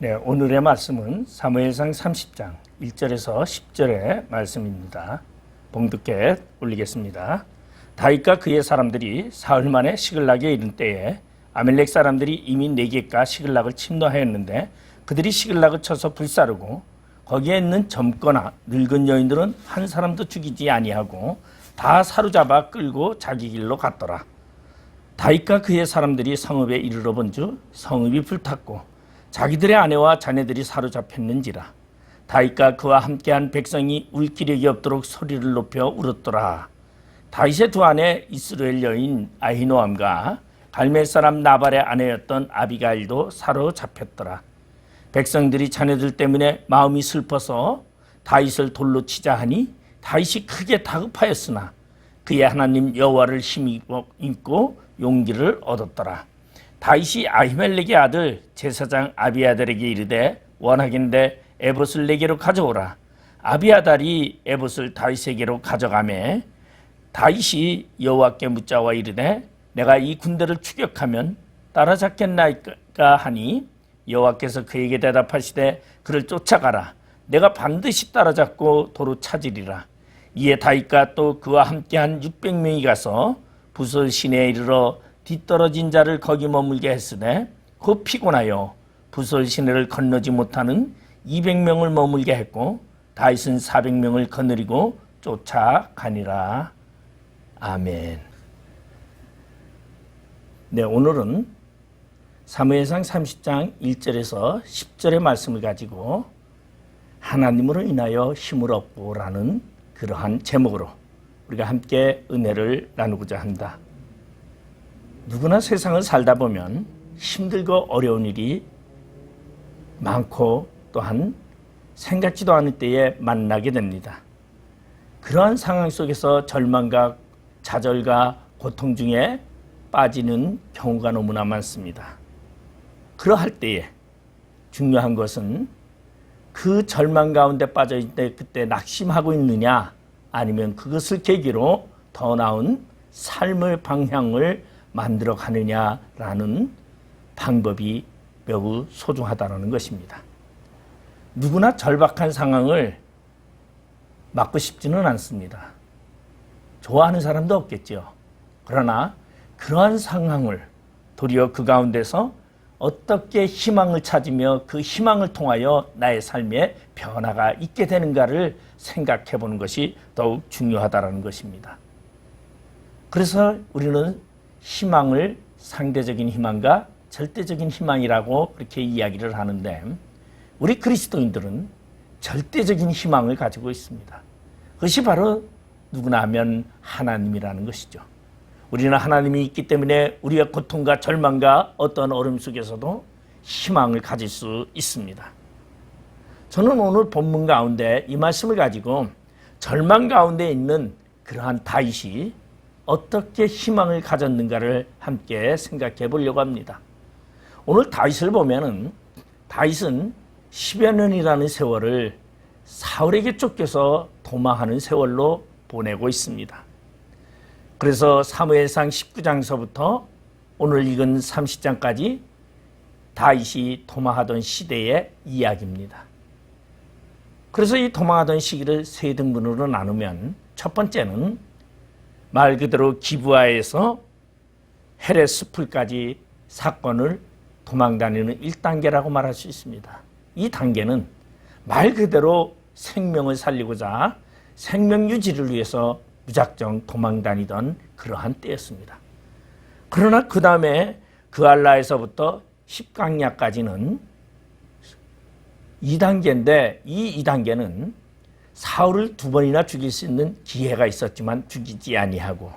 네, 오늘의 말씀은 사무엘상 30장 1절에서 10절의 말씀입니다. 봉독해 올리겠습니다. 다윗과 그의 사람들이 사흘 만에 시글락에 이른 때에 아멜렉 사람들이 이미 네겝과 시글락을 침노하였는데 그들이 시글락을 쳐서 불사르고 거기에 있는 젊거나 늙은 여인들은 한 사람도 죽이지 아니하고 다 사로잡아 끌고 자기 길로 갔더라. 다윗과 그의 사람들이 성읍에 이르러 본즉 성읍이 불탔고 자기들의 아내와 자녀들이 사로잡혔는지라. 다윗과 그와 함께한 백성이 울 기력이 없도록 소리를 높여 울었더라. 다윗의 두 아내 이스라엘 여인 아히노암과 갈멜 사람 나발의 아내였던 아비가일도 사로잡혔더라. 백성들이 자녀들 때문에 마음이 슬퍼서 다윗을 돌로 치자 하니 다윗이 크게 다급하였으나 그의 하나님 여호와를 힘입고 용기를 얻었더라. 다윗이 아히멜렉의 아들 제사장 아비아달에게 이르되 원하건대 에봇을 내게로 가져오라. 아비아달이 에봇을 다윗에게로 가져가매 다윗이 여호와께 묻자와 이르되 내가 이 군대를 추격하면 따라잡겠나이까 하니 여호와께서 그에게 대답하시되 그를 쫓아가라. 내가 반드시 따라잡고 도로 찾으리라. 이에 다윗과 또 그와 함께한 600명이 가서 부솔 시내에 이르러 뒤떨어진 자를 거기 머물게 했으되 그 피곤하여 부솔 시내를 건너지 못하는 200명을 머물게 했고 다윗은 400명을 거느리고 쫓아가니라. 아멘. 네, 오늘은 사무엘상 30장 1절에서 10절의 말씀을 가지고 하나님으로 인하여 힘을 얻고라는 그러한 제목으로 우리가 함께 은혜를 나누고자 한다. 누구나 세상을 살다 보면 힘들고 어려운 일이 많고 또한 생각지도 않을 때에 만나게 됩니다. 그러한 상황 속에서 절망과 좌절과 고통 중에 빠지는 경우가 너무나 많습니다. 그러할 때에 중요한 것은 그 절망 가운데 빠져 있을 때 그때 낙심하고 있느냐 아니면 그것을 계기로 더 나은 삶의 방향을 만들어 가느냐라는 방법이 매우 소중하다는 것입니다. 누구나 절박한 상황을 맞고 싶지는 않습니다. 좋아하는 사람도 없겠죠. 그러나 그러한 상황을 도리어 그 가운데서 어떻게 희망을 찾으며 그 희망을 통하여 나의 삶에 변화가 있게 되는가를 생각해 보는 것이 더욱 중요하다는 것입니다. 그래서 우리는 희망을 상대적인 희망과 절대적인 희망이라고 그렇게 이야기를 하는데 우리 그리스도인들은 절대적인 희망을 가지고 있습니다. 그것이 바로 누구나 하면 하나님이라는 것이죠. 우리는 하나님이 있기 때문에 우리의 고통과 절망과 어떤 어려움 속에서도 희망을 가질 수 있습니다. 저는 오늘 본문 가운데 이 말씀을 가지고 절망 가운데 있는 그러한 다윗이 어떻게 희망을 가졌는가를 함께 생각해 보려고 합니다. 오늘 다윗을 보면은 다윗은 10여 년이라는 세월을 사울에게 쫓겨서 도망하는 세월로 보내고 있습니다. 그래서 사무엘상 19장서부터 오늘 읽은 30장까지 다윗이 도망하던 시대의 이야기입니다. 그래서 이 도망하던 시기를 세 등분으로 나누면 첫 번째는 말 그대로 기브아에서 헤레스풀까지 사건을 도망다니는 1단계라고 말할 수 있습니다. 이 단계는 말 그대로 생명을 살리고자 생명 유지를 위해서 무작정 도망다니던 그러한 때였습니다. 그러나 그 다음에 그알라에서부터 십강야까지는 2단계인데 이 2단계는 사울을 2번이나 죽일 수 있는 기회가 있었지만 죽이지 아니하고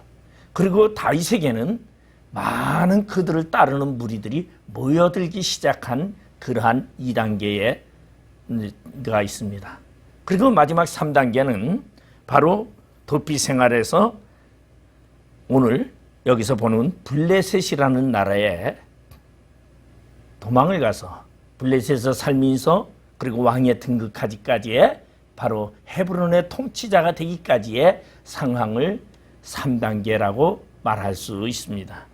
그리고 다윗에게는 많은 그들을 따르는 무리들이 모여들기 시작한 그러한 2단계가 있습니다. 그리고 마지막 3단계는 바로 도피 생활에서 오늘 여기서 보는 블레셋이라는 나라에 도망을 가서 블레셋에서 살면서 그리고 왕에 등극하기까지의 바로 헤브론의 통치자가 되기까지의 상황을 3단계라고 말할 수 있습니다.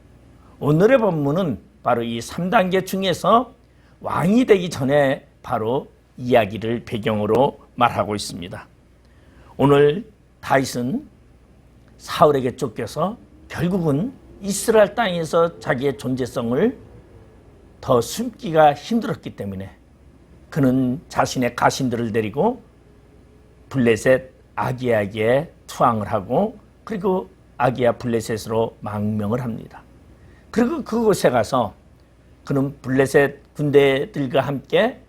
오늘의 본문은 바로 이 3단계 중에서 왕이 되기 전에 바로 이야기를 배경으로 말하고 있습니다. 오늘 다윗은 사울에게 쫓겨서 결국은 이스라엘 땅에서 자기의 존재성을 더 숨기가 힘들었기 때문에 그는 자신의 가신들을 데리고 블레셋 아기야에게 투항을 하고 그리고 아기야 블레셋으로 망명을 합니다. 그리고 그곳에 가서 그는 블레셋 군대들과 함께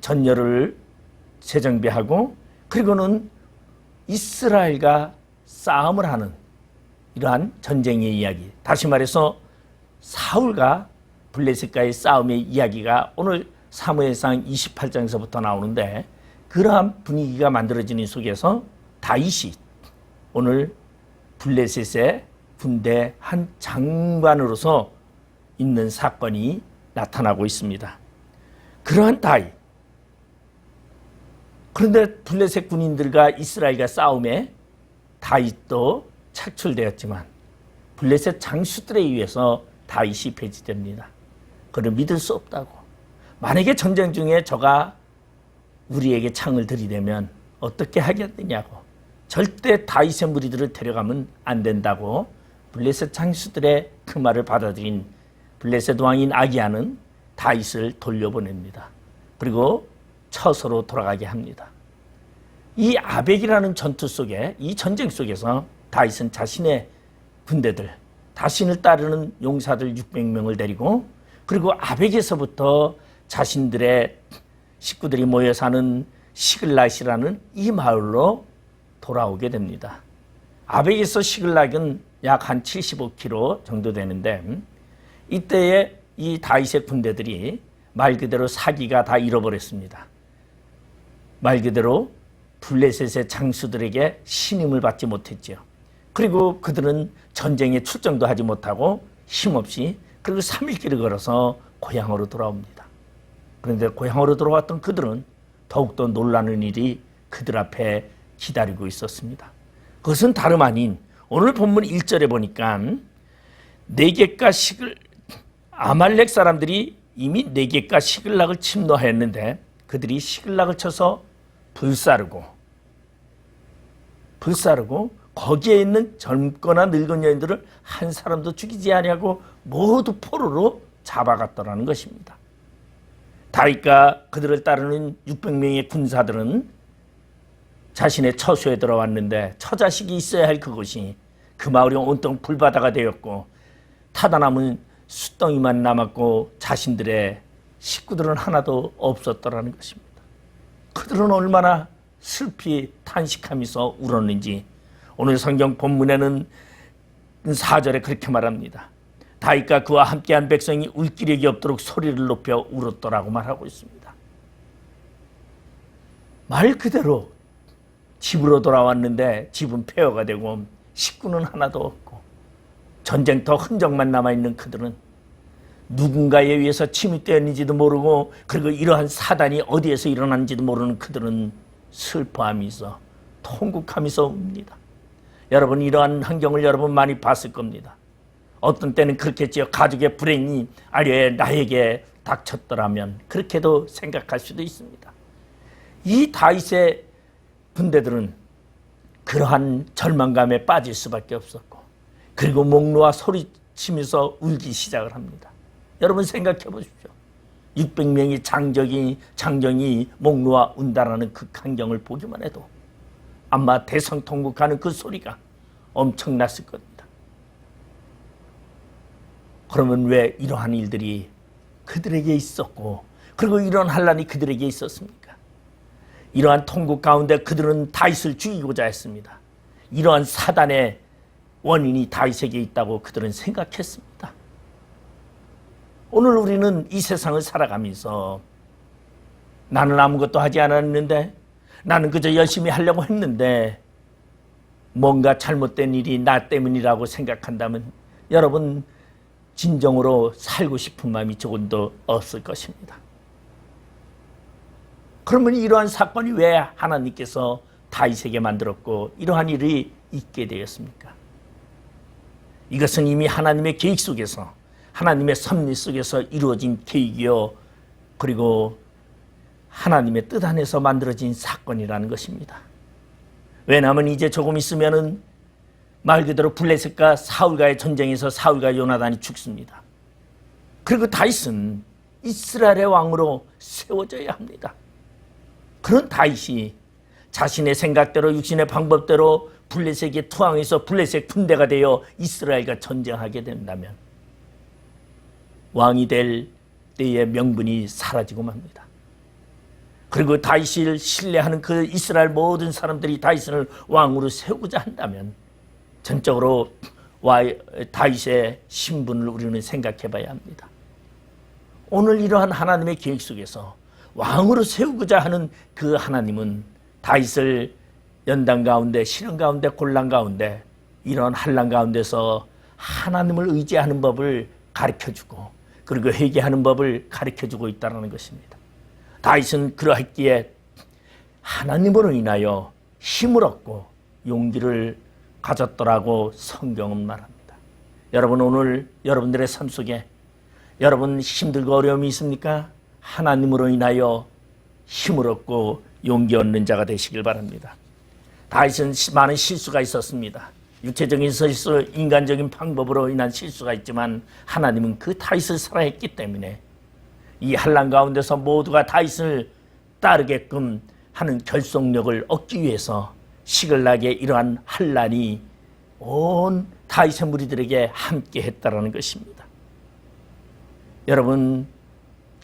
전열을 재정비하고 그리고는 이스라엘과 싸움을 하는 이러한 전쟁의 이야기, 다시 말해서 사울과 블레셋과의 싸움의 이야기가 오늘 사무엘상 28장에서부터 나오는데 그러한 분위기가 만들어지는 속에서 다윗이 오늘 블레셋의 군대 한 장관으로서 있는 사건이 나타나고 있습니다. 그러한 다윗, 그런데 블레셋 군인들과 이스라엘과 싸움에 다윗도 착출되었지만 블레셋 장수들에 의해서 다윗이 배제됩니다. 그를 믿을 수 없다고. 만약에 전쟁 중에 저가 우리에게 창을 들이대면 어떻게 하겠느냐고. 절대 다윗의 무리들을 데려가면 안 된다고 블레셋 장수들의 그 말을 받아들인 블레셋 왕인 아기야는 다윗을 돌려보냅니다. 그리고 처소로 돌아가게 합니다. 이 아벡이라는 전투 속에, 이 전쟁 속에서 다윗은 자신의 군대들, 자신을 따르는 용사들 600명을 데리고 그리고 아벡에서부터 자신들의 식구들이 모여 사는 시글락이라는 이 마을로 돌아오게 됩니다. 아벡에서 시글락은 약 한 75km 정도 되는데 이때에 이 다윗의 군대들이 말 그대로 사기가 다 잃어버렸습니다. 말 그대로 블레셋의 장수들에게 신임을 받지 못했죠. 그리고 그들은 전쟁에 출정도 하지 못하고 힘없이 그리고 3일 길을 걸어서 고향으로 돌아옵니다. 그런데 고향으로 돌아왔던 그들은 더욱더 놀라는 일이 그들 앞에 기다리고 있었습니다. 그것은 다름 아닌 오늘 본문 1절에 보니까 네겝과 아말렉 사람들이 이미 네겝과 시글락을 침노하였는데 그들이 시글락을 쳐서 불사르고 거기에 있는 젊거나 늙은 여인들을 한 사람도 죽이지 아니하고 모두 포로로 잡아갔더라는 것입니다. 다윗과 그들을 따르는 600명의 군사들은 자신의 처소에 들어왔는데 처자식이 있어야 할 그곳이 그 마을이 온통 불바다가 되었고 타다 남은 숫덩이만 남았고 자신들의 식구들은 하나도 없었더라는 것입니다. 그들은 얼마나 슬피 탄식하면서 울었는지 오늘 성경 본문에는 4절에 그렇게 말합니다. 다윗과 그와 함께한 백성이 울 기력이 없도록 소리를 높여 울었더라고 말하고 있습니다. 말 그대로 집으로 돌아왔는데 집은 폐허가 되고 식구는 하나도 없고 전쟁터 흔적만 남아있는 그들은 누군가에 의해서 침입되었는지도 모르고 그리고 이러한 사단이 어디에서 일어났는지도 모르는 그들은 슬퍼하면서 통곡하면서 웁니다. 여러분 이러한 환경을 여러분 많이 봤을 겁니다. 어떤 때는 그렇겠지요. 가족의 불행이 아래 나에게 닥쳤더라면 그렇게도 생각할 수도 있습니다. 이 다윗의 군대들은 그러한 절망감에 빠질 수밖에 없었고 그리고 목 놓아 소리치면서 울기 시작을 합니다. 여러분 생각해 보십시오. 600명의 장정이 목 놓아 운다라는 그 광경을 보기만 해도 아마 대성통곡하는 그 소리가 엄청났을 겁니다. 그러면 왜 이러한 일들이 그들에게 있었고 그리고 이러한 환난이 그들에게 있었습니까? 이러한 통곡 가운데 그들은 다윗을 죽이고자 했습니다. 이러한 사단의 원인이 다윗에게 있다고 그들은 생각했습니다. 오늘 우리는 이 세상을 살아가면서 나는 아무것도 하지 않았는데 나는 그저 열심히 하려고 했는데 뭔가 잘못된 일이 나 때문이라고 생각한다면 여러분 진정으로 살고 싶은 마음이 조금도 없을 것입니다. 그러면 이러한 사건이 왜 하나님께서 다윗에게 만들었고 이러한 일이 있게 되었습니까? 이것은 이미 하나님의 계획 속에서 하나님의 섭리 속에서 이루어진 계획이요 그리고 하나님의 뜻 안에서 만들어진 사건이라는 것입니다. 왜냐하면 이제 조금 있으면은 말 그대로 블레셋과 사울과의 전쟁에서 사울과 요나단이 죽습니다. 그리고 다윗은 이스라엘의 왕으로 세워져야 합니다. 그런 다윗이 자신의 생각대로 육신의 방법대로 블레셋의 투항해서 블레셋 군대가 되어 이스라엘과 전쟁하게 된다면 왕이 될 때의 명분이 사라지고 맙니다. 그리고 다윗을 신뢰하는 그 이스라엘 모든 사람들이 다윗을 왕으로 세우고자 한다면 전적으로 다윗의 신분을 우리는 생각해 봐야 합니다. 오늘 이러한 하나님의 계획 속에서 왕으로 세우고자 하는 그 하나님은 다윗을 연단 가운데, 시련 가운데, 곤란 가운데, 이런 환난 가운데서 하나님을 의지하는 법을 가르쳐주고 그리고 회개하는 법을 가르쳐주고 있다는 것입니다. 다윗은 그러했기에 하나님으로 인하여 힘을 얻고 용기를 가졌더라고 성경은 말합니다. 여러분, 오늘 여러분들의 삶 속에 여러분 힘들고 어려움이 있습니까? 하나님으로 인하여 힘을 얻고 용기 얻는 자가 되시길 바랍니다. 다윗은 많은 실수가 있었습니다. 육체적인 실수, 인간적인 방법으로 인한 실수가 있지만 하나님은 그 다윗을 사랑했기 때문에 이 환난 가운데서 모두가 다윗을 따르게끔 하는 결속력을 얻기 위해서 시글락의 이러한 환난이 온 다윗의 무리들에게 함께 했다라는 것입니다. 여러분,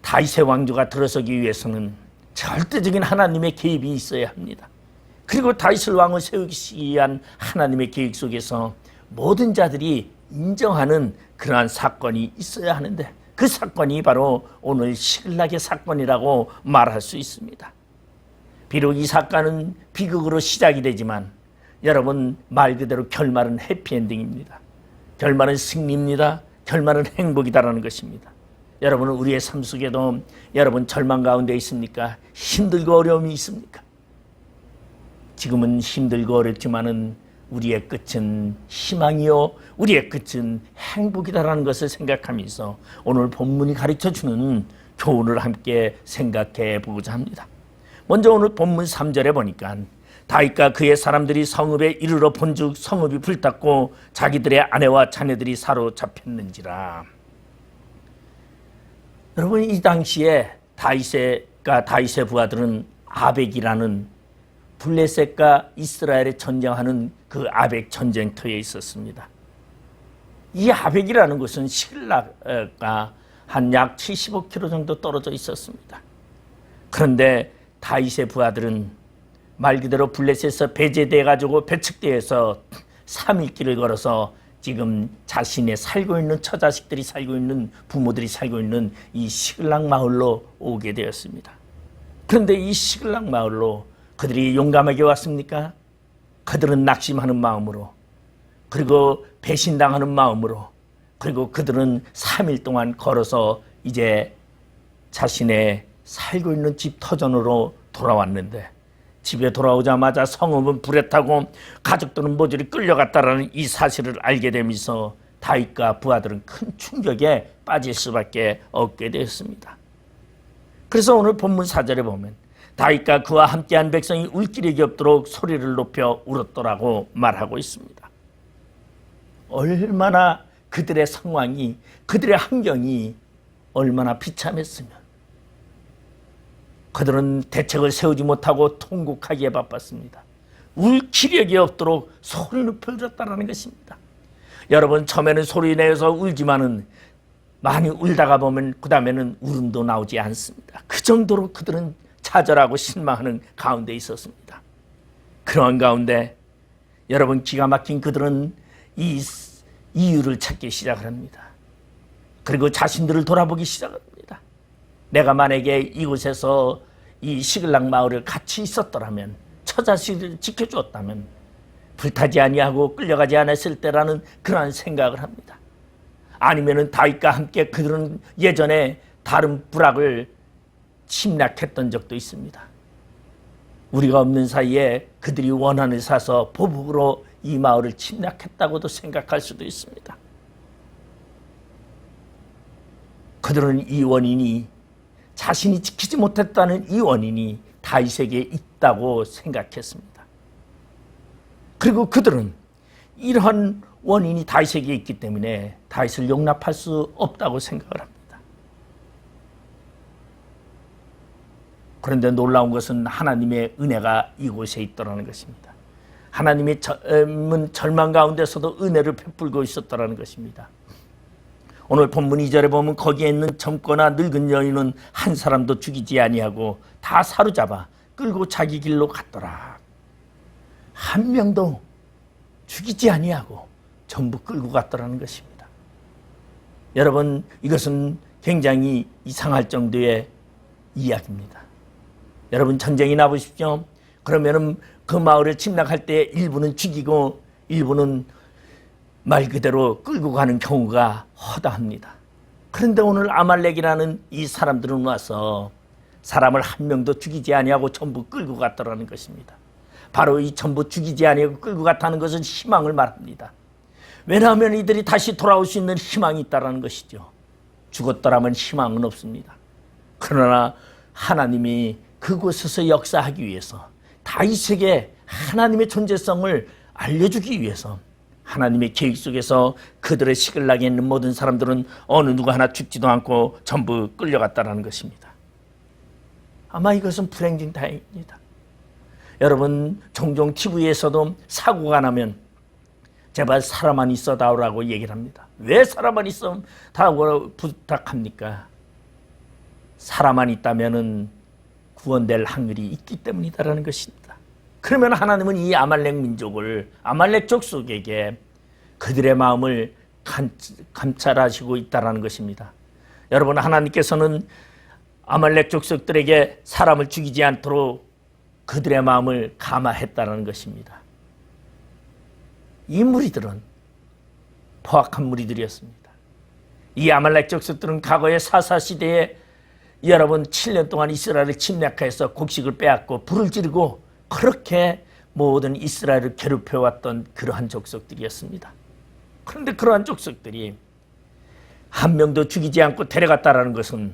다윗의 왕조가 들어서기 위해서는 절대적인 하나님의 개입이 있어야 합니다. 그리고 다윗을 왕을 세우기 위한 하나님의 계획 속에서 모든 자들이 인정하는 그러한 사건이 있어야 하는데 그 사건이 바로 오늘 시글락의 사건이라고 말할 수 있습니다. 비록 이 사건은 비극으로 시작이 되지만 여러분, 말 그대로 결말은 해피엔딩입니다. 결말은 승리입니다. 결말은 행복이다라는 것입니다. 여러분은 우리의 삶 속에도 여러분 절망 가운데 있습니까? 힘들고 어려움이 있습니까? 지금은 힘들고 어렵지만은 우리의 끝은 희망이요, 우리의 끝은 행복이다라는 것을 생각하면서 오늘 본문이 가르쳐주는 교훈을 함께 생각해 보고자 합니다. 먼저 오늘 본문 3절에 보니까 다윗과 그의 사람들이 성읍에 이르러 본즉 성읍이 불탔고 자기들의 아내와 자녀들이 사로잡혔는지라. 여러분, 이 당시에 다윗의 부하들은 아벡이라는 블레셋과 이스라엘의 전쟁하는 그 아벡 전쟁터에 있었습니다. 이 아벡이라는 곳은 시글락과 한 약 75km 정도 떨어져 있었습니다. 그런데 다윗의 부하들은 말 그대로 블레셋에서 배제돼 가지고 배척대에서 3일 길을 걸어서 지금 자신의 살고 있는 처자식들이 살고 있는 부모들이 살고 있는 이 시글락 마을로 오게 되었습니다. 그런데 이 시글락 마을로 그들이 용감하게 왔습니까? 그들은 낙심하는 마음으로, 그리고 배신당하는 마음으로, 그리고 그들은 3일 동안 걸어서 이제 자신의 살고 있는 집 터전으로 돌아왔는데 집에 돌아오자마자 성읍은 불에 타고 가족들은 모조리 끌려갔다라는 이 사실을 알게 되면서 다윗과 부하들은 큰 충격에 빠질 수밖에 없게 되었습니다. 그래서 오늘 본문 4절에 보면 다윗과 그와 함께한 백성이 울 기력이 없도록 소리를 높여 울었더라고 말하고 있습니다. 얼마나 그들의 상황이, 그들의 환경이 얼마나 비참했으면 그들은 대책을 세우지 못하고 통곡하기에 바빴습니다. 울 기력이 없도록 소리를 불렀다는 것입니다. 여러분, 처음에는 소리 내서 울지만은 많이 울다가 보면 그 다음에는 울음도 나오지 않습니다. 그 정도로 그들은 좌절하고 실망하는 가운데 있었습니다. 그러한 가운데 여러분, 기가 막힌 그들은 이 이유를 찾기 시작을 합니다. 그리고 자신들을 돌아보기 시작합니다. 내가 만약에 이곳에서 이 시글락 마을을 같이 있었더라면, 처자식을 지켜주었다면 불타지 아니하고 끌려가지 않았을 때라는 그러한 생각을 합니다. 아니면은 다윗과 함께 그들은 예전에 다른 부락을 침략했던 적도 있습니다. 우리가 없는 사이에 그들이 원한을 사서 보복으로 이 마을을 침략했다고도 생각할 수도 있습니다. 그들은 이 원인이 자신이 지키지 못했다는 이 원인이 다윗에게 있다고 생각했습니다. 그리고 그들은 이러한 원인이 다윗에게 있기 때문에 다윗을 용납할 수 없다고 생각을 합니다. 그런데 놀라운 것은 하나님의 은혜가 이곳에 있더라는 것입니다. 하나님의 절망 가운데서도 은혜를 베풀고 있었더라는 것입니다. 오늘 본문 2절에 보면 거기에 있는 젊거나 늙은 여인은 한 사람도 죽이지 아니하고 다 사로잡아 끌고 자기 길로 갔더라. 한 명도 죽이지 아니하고 전부 끌고 갔더라는 것입니다. 여러분, 이것은 굉장히 이상할 정도의 이야기입니다. 여러분, 전쟁이 나보십시오. 그러면은 그 마을에 침략할 때 일부는 죽이고 일부는 말 그대로 끌고 가는 경우가 허다합니다. 그런데 오늘 아말렉이라는 이 사람들은 와서 사람을 한 명도 죽이지 아니하고 전부 끌고 갔더라는 것입니다. 바로 이 전부 죽이지 아니하고 끌고 갔다는 것은 희망을 말합니다. 왜냐하면 이들이 다시 돌아올 수 있는 희망이 있다는 것이죠. 죽었더라면 희망은 없습니다. 그러나 하나님이 그곳에서 역사하기 위해서 다윗에게 하나님의 존재성을 알려주기 위해서 하나님의 계획 속에서 그들의 시글락에 있는 모든 사람들은 어느 누구 하나 죽지도 않고 전부 끌려갔다는 것입니다. 아마 이것은 불행중 다행입니다. 여러분, 종종 TV에서도 사고가 나면 제발 사람만 있어 다오라고 얘기를 합니다. 왜 사람만 있어 다오라고 부탁합니까? 사람만 있다면은 구원될 확률이 있기 때문이다라는 것입니다. 그러면 하나님은 이 아말렉 민족을, 아말렉 족속에게 그들의 마음을 감찰하시고 있다라는 것입니다. 여러분, 하나님께서는 아말렉 족속들에게 사람을 죽이지 않도록 그들의 마음을 감화했다는 것입니다. 이 무리들은 포악한 무리들이었습니다. 이 아말렉 족속들은 과거의 사사시대에 여러분 7년 동안 이스라엘을 침략해서 곡식을 빼앗고 불을 지르고 그렇게 모든 이스라엘을 괴롭혀왔던 그러한 족속들이었습니다. 그런데 그러한 족속들이 한 명도 죽이지 않고 데려갔다라는 것은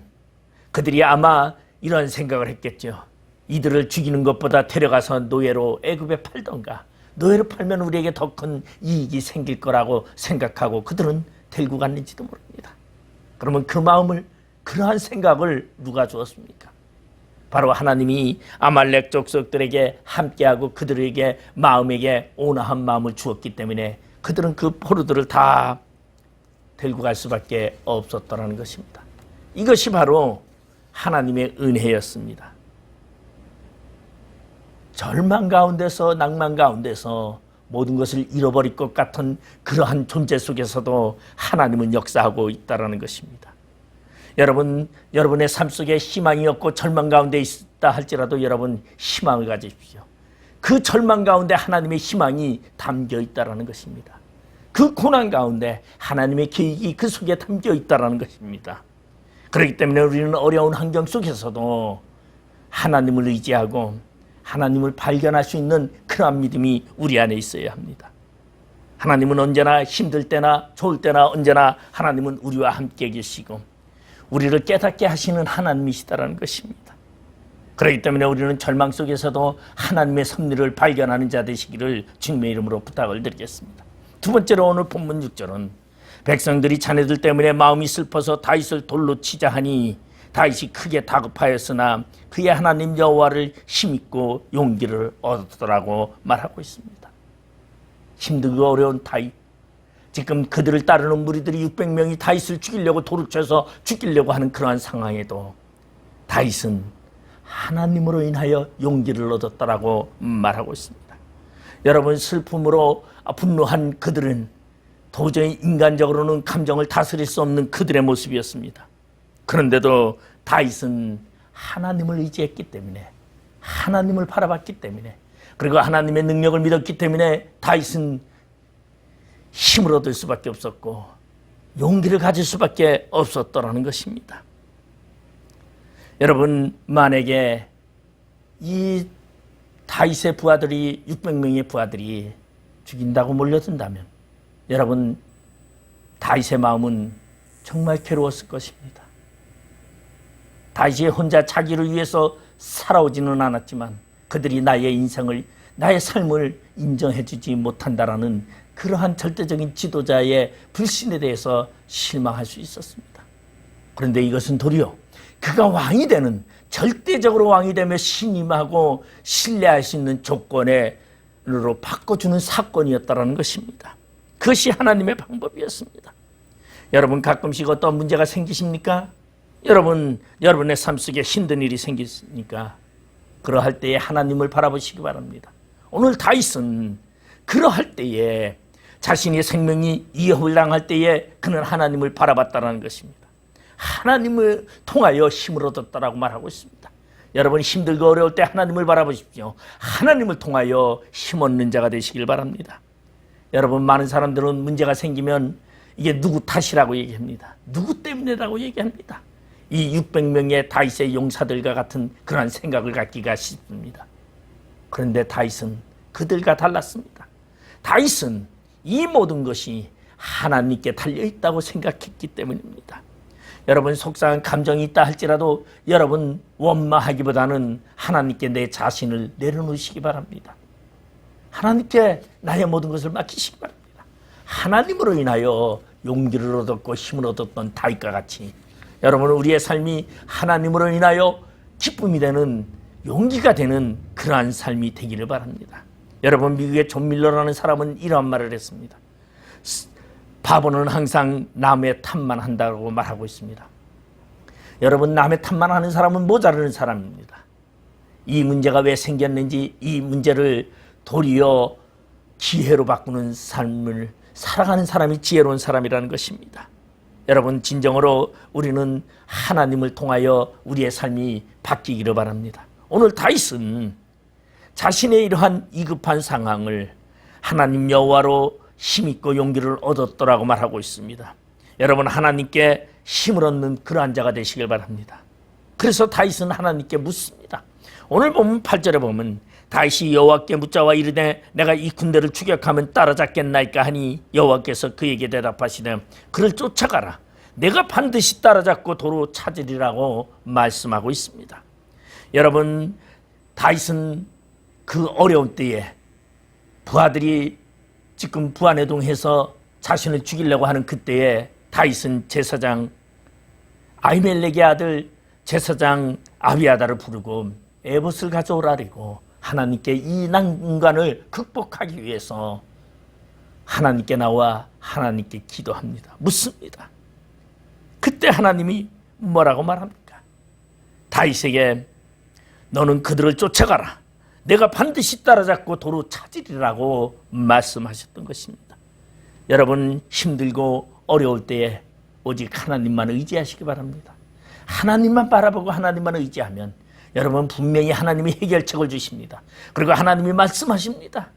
그들이 아마 이런 생각을 했겠죠. 이들을 죽이는 것보다 데려가서 노예로 애굽에 팔던가, 노예로 팔면 우리에게 더 큰 이익이 생길 거라고 생각하고 그들은 데리고 갔는지도 모릅니다. 그러면 그 마음을, 그러한 생각을 누가 주었습니까? 바로 하나님이 아말렉 족속들에게 함께하고 그들에게 마음에게 온화한 마음을 주었기 때문에 그들은 그 포로들을 다 데리고 갈 수밖에 없었다는 것입니다. 이것이 바로 하나님의 은혜였습니다. 절망 가운데서, 낭만 가운데서 모든 것을 잃어버릴 것 같은 그러한 존재 속에서도 하나님은 역사하고 있다는 것입니다. 여러분, 여러분의 삶 속에 희망이 없고 절망 가운데 있다 할지라도 여러분 희망을 가지십시오. 그 절망 가운데 하나님의 희망이 담겨 있다는 것입니다. 그 고난 가운데 하나님의 계획이 그 속에 담겨 있다는 것입니다. 그렇기 때문에 우리는 어려운 환경 속에서도 하나님을 의지하고 하나님을 발견할 수 있는 그러한 믿음이 우리 안에 있어야 합니다. 하나님은 언제나 힘들 때나 좋을 때나 언제나 하나님은 우리와 함께 계시고 우리를 깨닫게 하시는 하나님이시다라는 것입니다. 그렇기 때문에 우리는 절망 속에서도 하나님의 섭리를 발견하는 자 되시기를 주님의 이름으로 부탁을 드리겠습니다. 두 번째로 오늘 본문 6절은 백성들이 자네들 때문에 마음이 슬퍼서 다윗을 돌로 치자 하니 다윗이 크게 다급하였으나 그의 하나님 여호와를 힘입고 용기를 얻었더라고 말하고 있습니다. 힘들고 어려운 다윗, 지금 그들을 따르는 무리들이 600명이 다윗을 죽이려고 돌을 쳐서 죽이려고 하는 그러한 상황에도 다윗은 하나님으로 인하여 용기를 얻었다라고 말하고 있습니다. 여러분, 슬픔으로 분노한 그들은 도저히 인간적으로는 감정을 다스릴 수 없는 그들의 모습이었습니다. 그런데도 다윗은 하나님을 의지했기 때문에, 하나님을 바라봤기 때문에, 그리고 하나님의 능력을 믿었기 때문에 다윗은 힘을 얻을 수밖에 없었고 용기를 가질 수밖에 없었더라는 것입니다. 여러분, 만약에 이 다윗의 부하들이 600명의 부하들이 죽인다고 몰려든다면 여러분, 다윗의 마음은 정말 괴로웠을 것입니다. 다윗이 혼자 자기를 위해서 살아오지는 않았지만 그들이 나의 인생을, 나의 삶을 인정해주지 못한다라는 그러한 절대적인 지도자의 불신에 대해서 실망할 수 있었습니다. 그런데 이것은 도리어 그가 왕이 되는, 절대적으로 왕이 되며 신임하고 신뢰할 수 있는 조건으로 바꿔주는 사건이었다는 것입니다. 그것이 하나님의 방법이었습니다. 여러분, 가끔씩 어떤 문제가 생기십니까? 여러분의 삶 속에 힘든 일이 생기니까 그러할 때에 하나님을 바라보시기 바랍니다. 오늘 다윗은 그러할 때에 자신의 생명이 위협을 당할 때에 그는 하나님을 바라봤다는 것입니다. 하나님을 통하여 힘을 얻었다라고 말하고 있습니다. 여러분, 힘들고 어려울 때 하나님을 바라보십시오. 하나님을 통하여 힘 얻는 자가 되시길 바랍니다. 여러분, 많은 사람들은 문제가 생기면 이게 누구 탓이라고 얘기합니다. 누구 때문에라고 얘기합니다. 이 600명의 다윗의 용사들과 같은 그러한 생각을 갖기가 쉽습니다. 그런데 다윗은 그들과 달랐습니다. 다윗은 이 모든 것이 하나님께 달려있다고 생각했기 때문입니다. 여러분, 속상한 감정이 있다 할지라도 여러분 원망하기보다는 하나님께 내 자신을 내려놓으시기 바랍니다. 하나님께 나의 모든 것을 맡기시기 바랍니다. 하나님으로 인하여 용기를 얻었고 힘을 얻었던 다윗과 같이 여러분, 우리의 삶이 하나님으로 인하여 기쁨이 되는, 용기가 되는 그러한 삶이 되기를 바랍니다. 여러분, 미국의 존 밀러라는 사람은 이러한 말을 했습니다. 바보는 항상 남의 탓만 한다고 말하고 있습니다. 여러분, 남의 탓만 하는 사람은 모자라는 사람입니다. 이 문제가 왜 생겼는지, 이 문제를 도리어 기회로 바꾸는 삶을 살아가는 사람이 지혜로운 사람이라는 것입니다. 여러분, 진정으로 우리는 하나님을 통하여 우리의 삶이 바뀌기를 바랍니다. 오늘 다윗은 자신의 이러한 위급한 상황을 하나님 여호와로 힘있고 용기를 얻었더라고 말하고 있습니다. 여러분, 하나님께 힘을 얻는 그러한 자가 되시길 바랍니다. 그래서 다윗은 하나님께 묻습니다. 오늘 보면 8절에 보면 다윗이 여호와께 묻자와 이르되 내가 이 군대를 추격하면 따라잡겠나이까 하니 여호와께서 그에게 대답하시되 그를 쫓아가라. 내가 반드시 따라잡고 도로 찾으리라고 말씀하고 있습니다. 여러분, 다윗은 그 어려운 때에 부하들이 지금 부하내동해서 자신을 죽이려고 하는 그때에 다윗은 제사장 아히멜렉의 아들 제사장 아비아다를 부르고 에봇을 가져오라리고 하나님께 이 난관을 극복하기 위해서 하나님께 나와 하나님께 기도합니다. 묻습니다. 그때 하나님이 뭐라고 말합니까? 다윗에게 너는 그들을 쫓아가라. 내가 반드시 따라잡고 도로 찾으리라고 말씀하셨던 것입니다. 여러분, 힘들고 어려울 때에 오직 하나님만 의지하시기 바랍니다. 하나님만 바라보고 하나님만 의지하면 여러분 분명히 하나님이 해결책을 주십니다. 그리고 하나님이 말씀하십니다.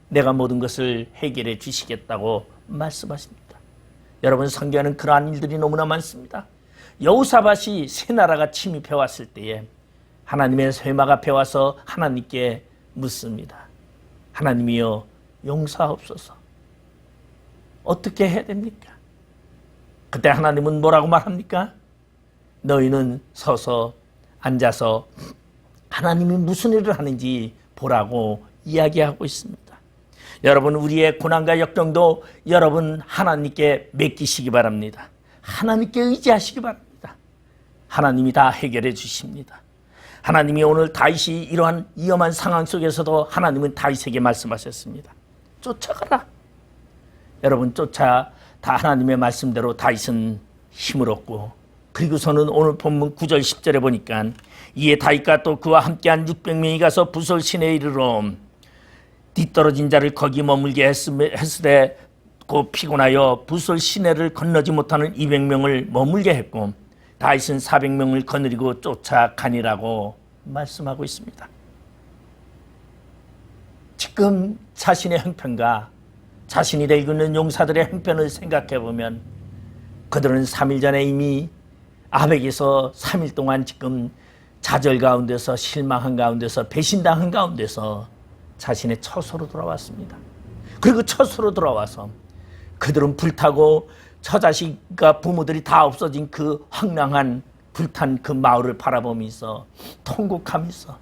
내가 모든 것을 해결해 주시겠다고 말씀하십니다. 여러분, 성경에는 그러한 일들이 너무나 많습니다. 여호사밧이 새 나라가 침입해 왔을 때에 하나님의 쇠마가 배워서 하나님께 묻습니다. 하나님이여 용서하옵소서. 어떻게 해야 됩니까? 그때 하나님은 뭐라고 말합니까? 너희는 서서 앉아서 하나님이 무슨 일을 하는지 보라고 이야기하고 있습니다. 여러분, 우리의 고난과 역경도 여러분 하나님께 맡기시기 바랍니다. 하나님께 의지하시기 바랍니다. 하나님이 다 해결해 주십니다. 하나님이 오늘 다윗이 이러한 위험한 상황 속에서도 하나님은 다윗에게 말씀하셨습니다. 쫓아가라. 여러분, 다 하나님의 말씀대로 다윗은 힘을 얻고, 그리고서는 오늘 본문 9절 10절에 보니까 이에 다윗과 또 그와 함께한 600명이 가서 부솔 시내에 이르러 뒤떨어진 자를 거기 머물게 했으되 곧 피곤하여 부솔 시내를 건너지 못하는 200명을 머물게 했고 다윗은 400명을 거느리고 쫓아가니라고 말씀하고 있습니다. 지금 자신의 형편과 자신이 데리고 있는 용사들의 형편을 생각해 보면 그들은 3일 전에 이미 아벡에서 3일 동안 지금 좌절 가운데서 실망한 가운데서 배신당한 가운데서 자신의 처소로 돌아왔습니다. 그리고 처소로 돌아와서 그들은 불타고 처자식과 부모들이 다 없어진 그 황량한 불탄 그 마을을 바라보면서 통곡하면서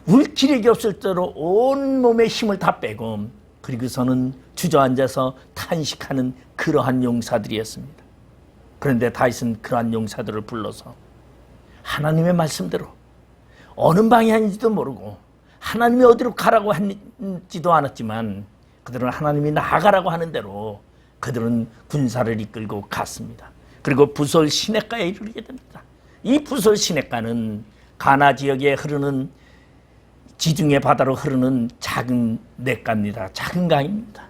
울 기력이 없을 대로 온몸의 힘을 다 빼고 그리고서는 주저앉아서 탄식하는 그러한 용사들이었습니다. 그런데 다윗은 그러한 용사들을 불러서 하나님의 말씀대로 어느 방향인지도 모르고 하나님이 어디로 가라고 했지도 않았지만 그들은 하나님이 나아가라고 하는 대로 그들은 군사를 이끌고 갔습니다. 그리고 부솔 시냇가에 이르게 됩니다. 이 부솔 시냇가는 가나 지역에 흐르는 지중해 바다로 흐르는 작은 냇가입니다. 작은 강입니다.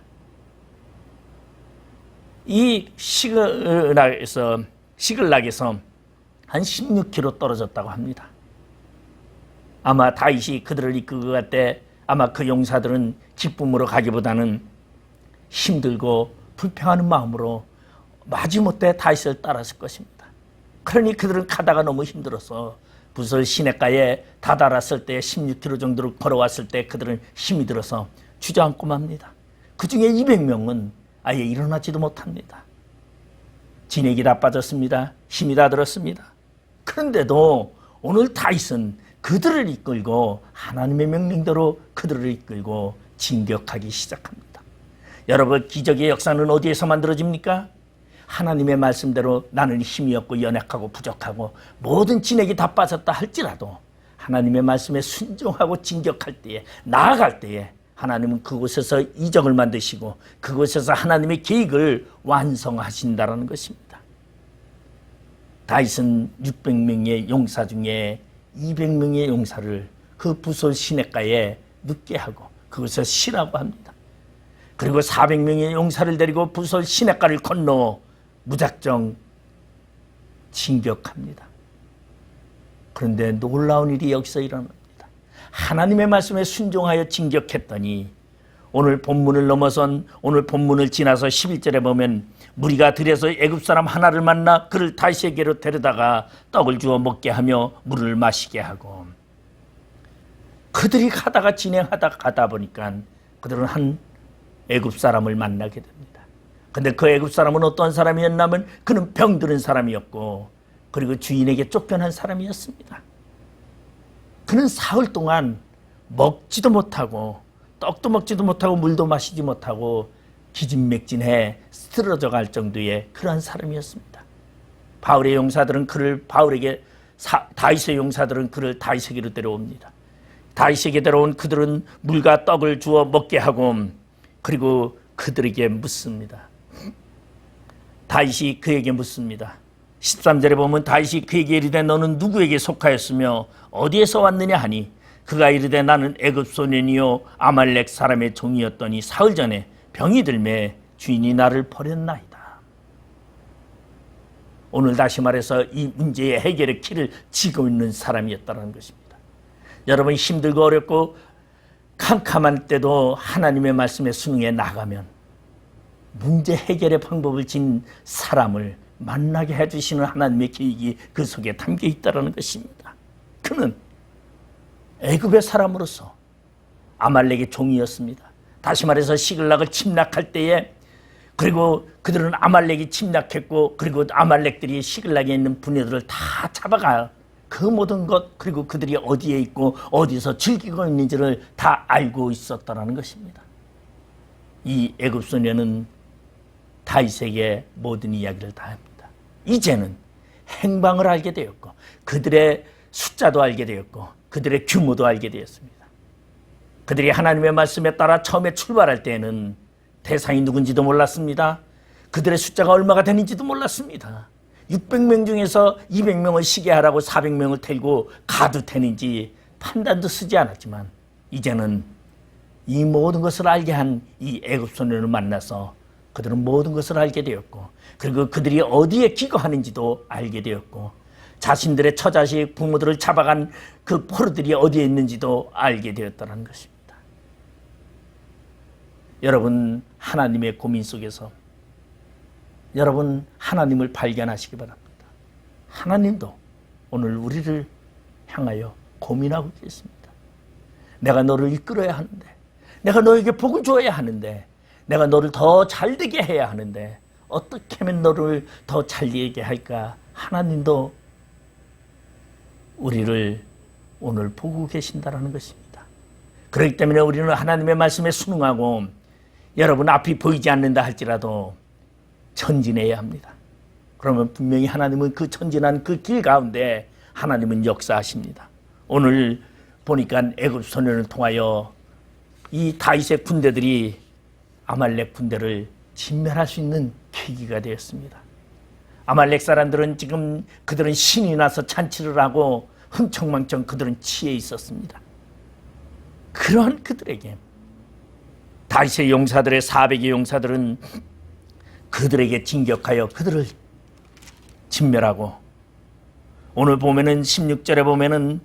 이 시글락에서 한 16km 떨어졌다고 합니다. 아마 다윗이 그들을 이끌고 갈 때 아마 그 용사들은 기쁨으로 가기보다는 힘들고 불평하는 마음으로 마지못해 다윗을 따랐을 것입니다. 그러니 그들은 가다가 너무 힘들어서 부솔 시냇가에 다다랐을 때 16km 정도로 걸어왔을 때 그들은 힘이 들어서 주저앉고 맙니다. 그 중에 200명은 아예 일어나지도 못합니다. 진액이 다 빠졌습니다. 힘이 다 들었습니다. 그런데도 오늘 다윗은 그들을 이끌고 하나님의 명령대로 그들을 이끌고 진격하기 시작합니다. 여러분, 기적의 역사는 어디에서 만들어집니까? 하나님의 말씀대로 나는 힘이 없고 연약하고 부족하고 모든 진액이 다 빠졌다 할지라도 하나님의 말씀에 순종하고 진격할 때에 나아갈 때에 하나님은 그곳에서 이적을 만드시고 그곳에서 하나님의 계획을 완성하신다는 것입니다. 다윗은 600명의 용사 중에 200명의 용사를 그 부솔 시냇가에 눕게 하고 그것을 쉬라고 합니다. 그리고 400명의 용사를 데리고 부솔 시냇가를 건너 무작정 진격합니다. 그런데 놀라운 일이 여기서 일어납니다. 하나님의 말씀에 순종하여 진격했더니 오늘 본문을 넘어선 오늘 본문을 지나서 11절에 보면 무리가 들에서 애굽 사람 하나를 만나 그를 다윗에게로 데려다가 떡을 주어 먹게 하며 물을 마시게 하고 그들이 진행하다 보니까 그들은 한 애굽 사람을 만나게 됩니다. 근데 그 애굽 사람은 어떤 사람이었냐면 그는 병들은 사람이었고 그리고 주인에게 쫓겨난 사람이었습니다. 그는 사흘 동안 먹지도 못하고 떡도 먹지도 못하고 물도 마시지 못하고 기진맥진해 쓰러져 갈 정도의 그러한 사람이었습니다. 바울의 용사들은 다윗의 용사들은 그를 다윗에게로 데려옵니다. 다윗에게 데려온 그들은 물과 떡을 주어 먹게 하고 그리고 그들에게 묻습니다. 다윗이 그에게 묻습니다. 13절에 보면 다윗이 그에게 이르되 너는 누구에게 속하였으며 어디에서 왔느냐 하니 그가 이르되 나는 애굽 소년이요 아말렉 사람의 종이었더니 사흘 전에 병이 들매 주인이 나를 버렸나이다. 오늘 다시 말해서 이 문제의 해결의 키를 쥐고 있는 사람이었다는 것입니다. 여러분, 힘들고 어렵고 캄캄한 때도 하나님의 말씀에 순응해 나가면 문제 해결의 방법을 진 사람을 만나게 해주시는 하나님의 계획이 그 속에 담겨 있다는 것입니다. 그는 애굽의 사람으로서 아말렉의 종이었습니다. 다시 말해서 시글락을 침략할 때에 그리고 그들은 아말렉이 침략했고 그리고 아말렉들이 시글락에 있는 부녀들을 다 잡아가 그 모든 것 그리고 그들이 어디에 있고 어디서 즐기고 있는지를 다 알고 있었다는 것입니다. 이 애굽 소녀는 다윗에게 모든 이야기를 다 합니다. 이제는 행방을 알게 되었고 그들의 숫자도 알게 되었고 그들의 규모도 알게 되었습니다. 그들이 하나님의 말씀에 따라 처음에 출발할 때에는 대상이 누군지도 몰랐습니다. 그들의 숫자가 얼마가 되는지도 몰랐습니다. 600명 중에서 200명을 쉬게 하라고 400명을 태우고 가도 되는지 판단도 쓰지 않았지만 이제는 이 모든 것을 알게 한 이 애굽 소년을 만나서 그들은 모든 것을 알게 되었고 그리고 그들이 어디에 기거하는지도 알게 되었고 자신들의 처자식 부모들을 잡아간 그 포로들이 어디에 있는지도 알게 되었다는 것입니다. 여러분, 하나님의 고민 속에서 여러분 하나님을 발견하시기 바랍니다. 하나님도 오늘 우리를 향하여 고민하고 계십니다. 내가 너를 이끌어야 하는데, 내가 너에게 복을 줘야 하는데, 내가 너를 더 잘되게 해야 하는데 어떻게 하면 너를 더 잘되게 할까? 하나님도 우리를 오늘 보고 계신다는 것입니다. 그렇기 때문에 우리는 하나님의 말씀에 순응하고 여러분 앞이 보이지 않는다 할지라도 전진해야 합니다. 그러면 분명히 하나님은 그 전진한 그 길 가운데 하나님은 역사하십니다. 오늘 보니까 애굽 소년을 통하여 이 다윗의 군대들이 아말렉 군대를 진멸할 수 있는 계기가 되었습니다. 아말렉 사람들은 지금 그들은 신이 나서 잔치를 하고 흥청망청 그들은 취해 있었습니다. 그러한 그들에게 다윗의 용사들의 400의 용사들은 그들에게 진격하여 그들을 진멸하고, 오늘 보면은 16절에 보면은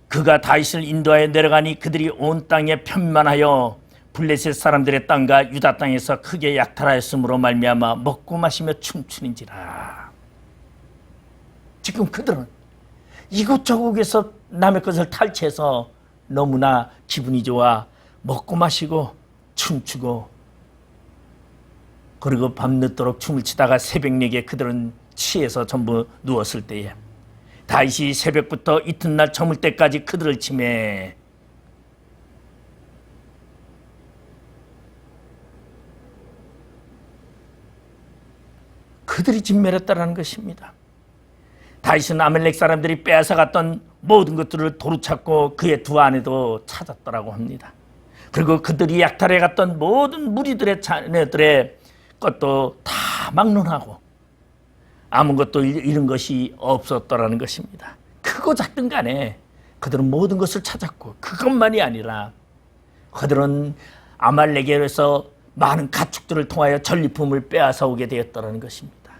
그가 다윗을 인도하여 내려가니 그들이 온 땅에 편만하여 블레셋 사람들의 땅과 유다 땅에서 크게 약탈하였으므로 말미암아 먹고 마시며 춤추는지라. 지금 그들은 이곳저곳에서 남의 것을 탈취해서 너무나 기분이 좋아 먹고 마시고 춤추고, 그리고 밤늦도록 춤을 추다가 새벽녘에 그들은 취해서 전부 누웠을 때에 다윗이 새벽부터 이튿날 저물 때까지 그들을 치매 그들이 진멸했다는 것입니다. 다윗은 아말렉 사람들이 빼앗아갔던 모든 것들을 도로 찾고 그의 두 아내도 찾았더라고 합니다. 그리고 그들이 약탈해갔던 모든 무리들의 자녀들의 것도 다 막론하고 아무것도 잃은 것이 없었더라는 것입니다. 크고 작든 간에 그들은 모든 것을 찾았고, 그것만이 아니라 그들은 아말렉에서 많은 가축들을 통하여 전리품을 빼앗아 오게 되었다는 것입니다.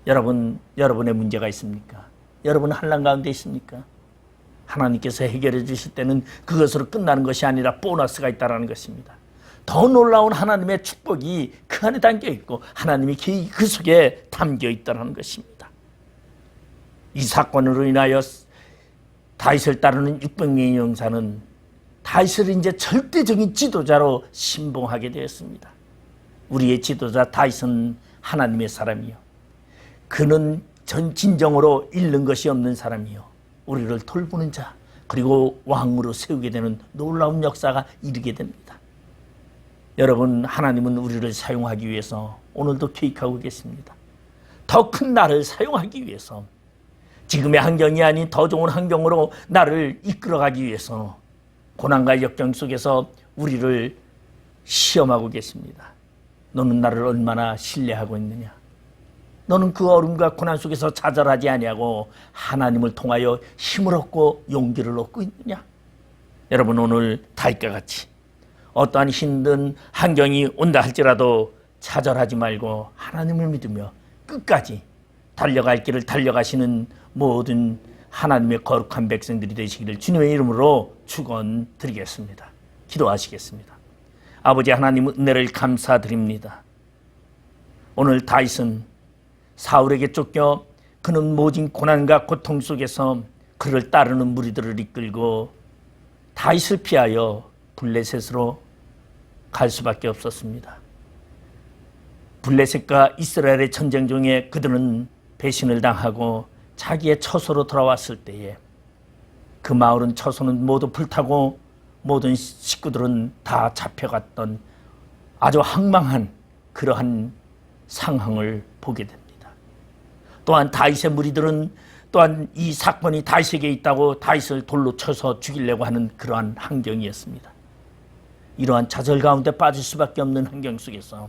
여러분, 여러분의 문제가 있습니까? 여러분 한란 가운데 있습니까? 하나님께서 해결해 주실 때는 그것으로 끝나는 것이 아니라 보너스가 있다는 것입니다. 더 놀라운 하나님의 축복이 그 안에 담겨 있고 하나님의 계획이 그 속에 담겨 있다는 것입니다. 이 사건으로 인하여 다윗을 따르는 600명의 용사는 다윗을 이제 절대적인 지도자로 신봉하게 되었습니다. 우리의 지도자 다윗은 하나님의 사람이요, 그는 진정으로 잃는 것이 없는 사람이요, 우리를 돌보는 자, 그리고 왕으로 세우게 되는 놀라운 역사가 이르게 됩니다. 여러분, 하나님은 우리를 사용하기 위해서 오늘도 계획하고 계십니다. 더 큰 나를 사용하기 위해서, 지금의 환경이 아닌 더 좋은 환경으로 나를 이끌어가기 위해서 고난과 역경 속에서 우리를 시험하고 계십니다. 너는 나를 얼마나 신뢰하고 있느냐? 너는 그 어려움과 고난 속에서 좌절하지 아니하고 하나님을 통하여 힘을 얻고 용기를 얻고 있느냐? 여러분, 오늘 다윗과 같이 어떠한 힘든 환경이 온다 할지라도 좌절하지 말고 하나님을 믿으며 끝까지 달려갈 길을 달려가시는 모든 하나님의 거룩한 백성들이 되시기를 주님의 이름으로 축원드리겠습니다. 기도하시겠습니다. 아버지 하나님, 은혜를 감사드립니다. 오늘 다윗은 사울에게 쫓겨 그는 모진 고난과 고통 속에서 그를 따르는 무리들을 이끌고 다윗을 피하여 블레셋으로 갈 수밖에 없었습니다. 블레셋과 이스라엘의 전쟁 중에 그들은 배신을 당하고 자기의 처소로 돌아왔을 때에 그 마을은 처소는 모두 불타고 모든 식구들은 다 잡혀갔던 아주 황망한 그러한 상황을 보게 됩니다. 또한 다윗의 무리들은 또한 이 사건이 다윗에게 있다고 다윗을 돌로 쳐서 죽이려고 하는 그러한 환경이었습니다. 이러한 좌절 가운데 빠질 수밖에 없는 환경 속에서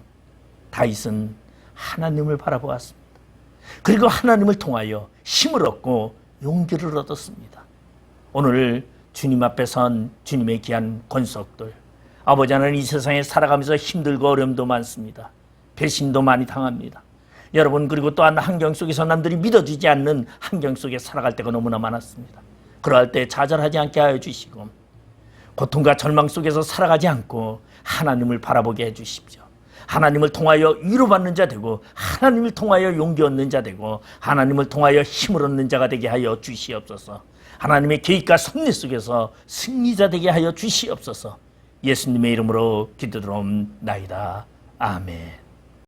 다윗은 하나님을 바라보았습니다. 그리고 하나님을 통하여 힘을 얻고 용기를 얻었습니다. 오늘 주님 앞에 선 주님의 귀한 권속들, 아버지 하나님, 이 세상에 살아가면서 힘들고 어려움도 많습니다. 배신도 많이 당합니다. 여러분, 그리고 또한 환경 속에서 남들이 믿어주지 않는 환경 속에 살아갈 때가 너무나 많았습니다. 그러할 때 좌절하지 않게 하여 주시고 고통과 절망 속에서 살아가지 않고 하나님을 바라보게 해 주십시오. 하나님을 통하여 위로받는 자 되고 하나님을 통하여 용기 얻는 자 되고 하나님을 통하여 힘을 얻는 자가 되게 하여 주시옵소서. 하나님의 계획과 섭리 속에서 승리자 되게 하여 주시옵소서. 예수님의 이름으로 기도드리옵나이다. 아멘.